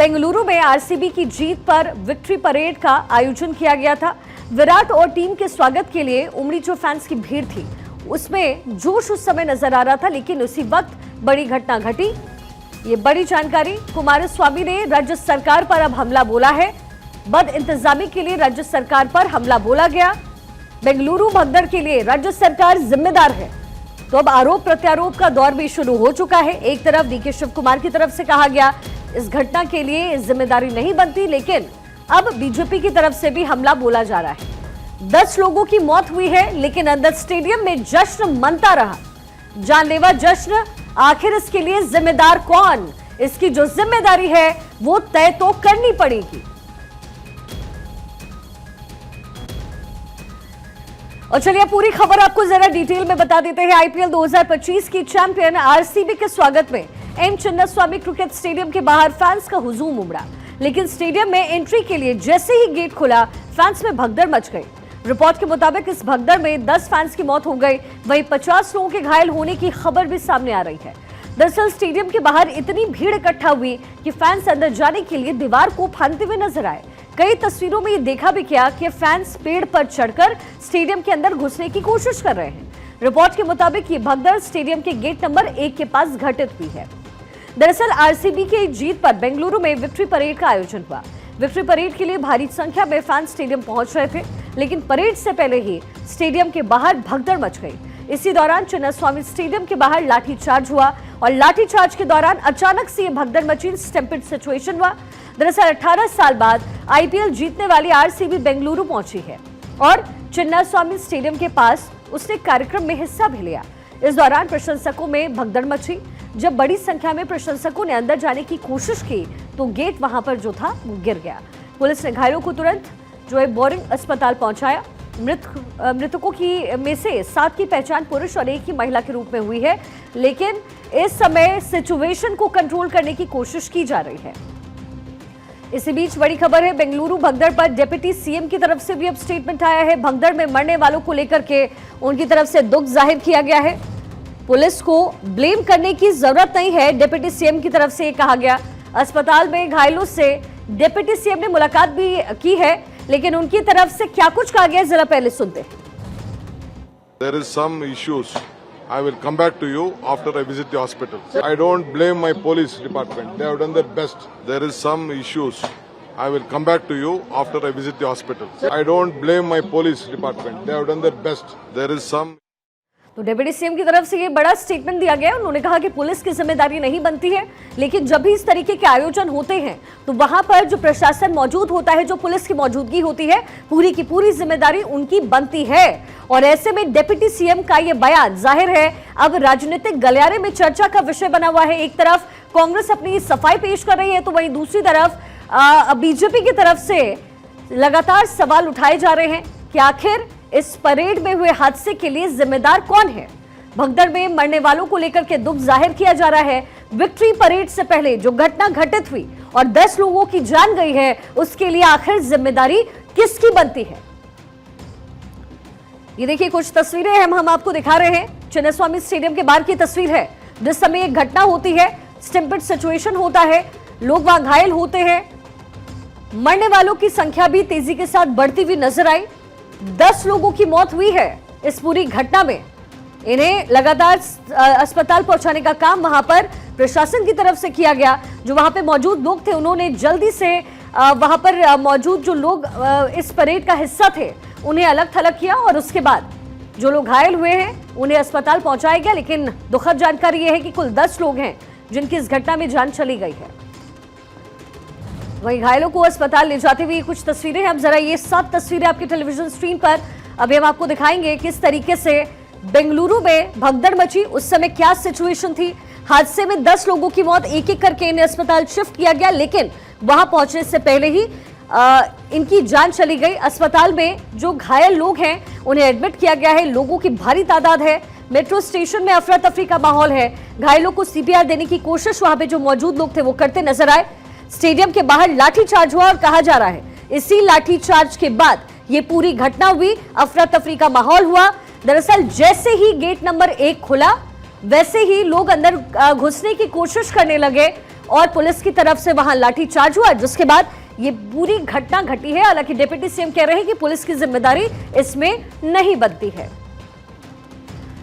बेंगलुरु में आरसीबी की जीत पर विक्ट्री परेड का आयोजन किया गया था। विराट और टीम के स्वागत के लिए उमड़ी जो फैंस की भीड़ थी उसमें जोश उस समय नजर आ रहा था, लेकिन उसी वक्त बड़ी घटना घटी। ये बड़ी जानकारी। कुमारस्वामी ने राज्य सरकार पर अब हमला बोला है। बद इंतजामी के लिए राज्य सरकार पर हमला बोला गया। बेंगलुरु भगदड़ के लिए राज्य सरकार जिम्मेदार है। तो अब आरोप प्रत्यारोप का दौर भी शुरू हो चुका है। एक तरफ डीके शिव कुमार की तरफ से कहा गया इस घटना के लिए जिम्मेदारी नहीं बनती, लेकिन अब बीजेपी की तरफ से भी हमला बोला जा रहा है। 10 लोगों की मौत हुई है, लेकिन अंदर स्टेडियम में जश्न मनता रहा। जानलेवा जश्न। आखिर इसके लिए जिम्मेदार कौन? इसकी जो जिम्मेदारी है वो तय तो करनी पड़ेगी। और चलिए पूरी खबर आपको जरा डिटेल में बता देते हैं। आईपीएल 2025 की चैंपियन आरसीबी के स्वागत में एम चिन्नास्वामी क्रिकेट स्टेडियम के बाहर फैंस का हुजूम उमड़ा, लेकिन स्टेडियम में एंट्री के लिए जैसे ही गेट खुला फैंस में भगदड़ मच गई। रिपोर्ट के मुताबिक इस भगदड़ में 10 फैंस की मौत हो गई, वहीं 50 लोगों के घायल होने की खबर भी सामने आ रही है। दरअसल स्टेडियम के बाहर इतनी भीड़ इकट्ठा हुई कि फैंस अंदर जाने के लिए दीवार को फांदते हुए नजर आए। कई तस्वीरों में ये देखा भी गया कि फैंस पेड़ पर चढ़कर स्टेडियम के अंदर घुसने की कोशिश कर रहे हैं। रिपोर्ट के मुताबिक ये भगदड़ स्टेडियम के गेट नंबर 1 के पास घटित हुई है। दरअसल आरसीबी की जीत पर बेंगलुरु में विक्ट्री परेड का आयोजन हुआ। विक्ट्री परेड के लिए भारी संख्या में फैंस स्टेडियम पहुंच रहे थे, लेकिन परेड से पहले ही स्टेडियम के बाहर भगदड़ मच गई। इसी दौरान चिन्नास्वामी स्टेडियम के बाहर लाठीचार्ज हुआ और लाठीचार्ज के दौरान अचानक से ये भगदड़ मची, स्टैम्पेड सिचुएशन हुआ। दरअसल 18 साल बाद आईपीएल जीतने वाली आरसीबी बेंगलुरु पहुंची है और चिन्नास्वामी स्टेडियम के पास उसने कार्यक्रम में हिस्सा भी लिया। इस दौरान प्रशंसकों में भगदड़ मची। जब बड़ी संख्या में प्रशंसकों ने अंदर जाने की कोशिश की तो गेट वहां पर जो था वो गिर गया। पुलिस ने घायलों को तुरंत जो है बोरिंग अस्पताल पहुंचाया। मृतकों की में से 7 की पहचान पुरुष और 1 की महिला के रूप में हुई है, लेकिन इस समय सिचुएशन को कंट्रोल करने की कोशिश की जा रही है। इसी बीच बड़ी खबर है, बेंगलुरु भगदड़ पर डिप्टी सीएम की तरफ से भी अब स्टेटमेंट आया है। भगदड़ में मरने वालों को लेकर के उनकी तरफ से दुख जाहिर किया गया है। पुलिस को ब्लेम करने की जरूरत नहीं है, डिप्टी सीएम की तरफ से कहा गया। अस्पताल में घायलों से डिप्टी सीएम ने मुलाकात भी की है, लेकिन उनकी तरफ से क्या कुछ कहा गया जरा पहले सुनते हैं। There is some issues. I will come back to you after I visit the hospital. I don't blame my police department. They have done their best. There is some issues. I will come back to you after I visit the hospital. I don't blame my police department. They have done their best. There is some. तो deputy CM की तरफ से ये बड़ा statement दिया गया। उन्होंने कहा कि पुलिस की जिम्मेदारी नहीं बनती है, लेकिन जब भी इस तरीके के आयोजन होते हैं तो वहां पर जो प्रशासन मौजूद होता है, जो पुलिस की मौजूदगी होती है, पूरी की पूरी जिम्मेदारी उनकी बनती है। और ऐसे में डिप्टी सीएम का ये बयान जाहिर है अब राजनीतिक गलियारे में चर्चा का विषय बना हुआ है। एक तरफ कांग्रेस अपनी सफाई पेश कर रही है, तो वहीं दूसरी तरफ बीजेपी की तरफ से लगातार सवाल उठाए जा रहे हैं कि आखिर इस परेड में हुए हादसे के लिए जिम्मेदार कौन है। भगदड़ में मरने वालों को लेकर के दुख जाहिर किया जा रहा है। विक्ट्री परेड से पहले जो घटना घटित हुई और 10 लोगों की जान गई है, उसके लिए आखिर जिम्मेदारी किसकी बनती है? ये देखिए कुछ तस्वीरें हम आपको दिखा रहे हैं। चिन्नास्वामी स्टेडियम के बाहर की तस्वीर है, जिस समय एक घटना होती है, स्टैम्पेड सिचुएशन होता है, लोग वहां घायल होते हैं। मरने वालों की संख्या भी तेजी के साथ बढ़ती हुई नजर आई। 10 लोगों की मौत हुई है इस पूरी घटना में। इन्हें लगातार अस्पताल पहुंचाने का काम वहां पर प्रशासन की तरफ से किया गया। जो वहां पे मौजूद लोग थे उन्होंने जल्दी से वहां पर मौजूद जो लोग इस परेड का हिस्सा थे उन्हें अलग थलग किया और उसके बाद जो लोग घायल हुए हैं उन्हें अस्पताल पहुंचाया गया। लेकिन दुखद जानकारी यह है कि कुल 10 लोग हैं जिनकी इस घटना में जान चली गई है। वहीं घायलों को अस्पताल ले जाते हुए कुछ तस्वीरें हैं। अब जरा ये 7 तस्वीरें आपके टेलीविजन स्क्रीन पर अभी हम आपको दिखाएंगे किस तरीके से बेंगलुरु में भगदड़ मची, उस समय क्या सिचुएशन थी। हादसे में 10 लोगों की मौत, एक एक करके इन्हें अस्पताल शिफ्ट किया गया, लेकिन वहां पहुंचने से पहले ही इनकी जान चली गई। अस्पताल में जो घायल लोग हैं उन्हें एडमिट किया गया है। लोगों की भारी तादाद है। मेट्रो स्टेशन में अफरा तफरी का माहौल है। घायलों को सीपीआर देने की कोशिश वहां पे जो मौजूद लोग थे वो करते नजर आए। स्टेडियम के बाहर लाठीचार्ज हुआ और कहा जा रहा है इसी लाठीचार्ज के बाद ये पूरी घटना हुई, अफरा तफरी का माहौल हुआ। दरअसल जैसे ही गेट नंबर 1 खुला वैसे ही लोग अंदर घुसने की कोशिश करने लगे और पुलिस की तरफ से वहां लाठीचार्ज हुआ, जिसके बाद ये पूरी घटना घटी है। हालांकि डिप्टी सीएम कह रहे हैं कि पुलिस की जिम्मेदारी इसमें नहीं बनती है।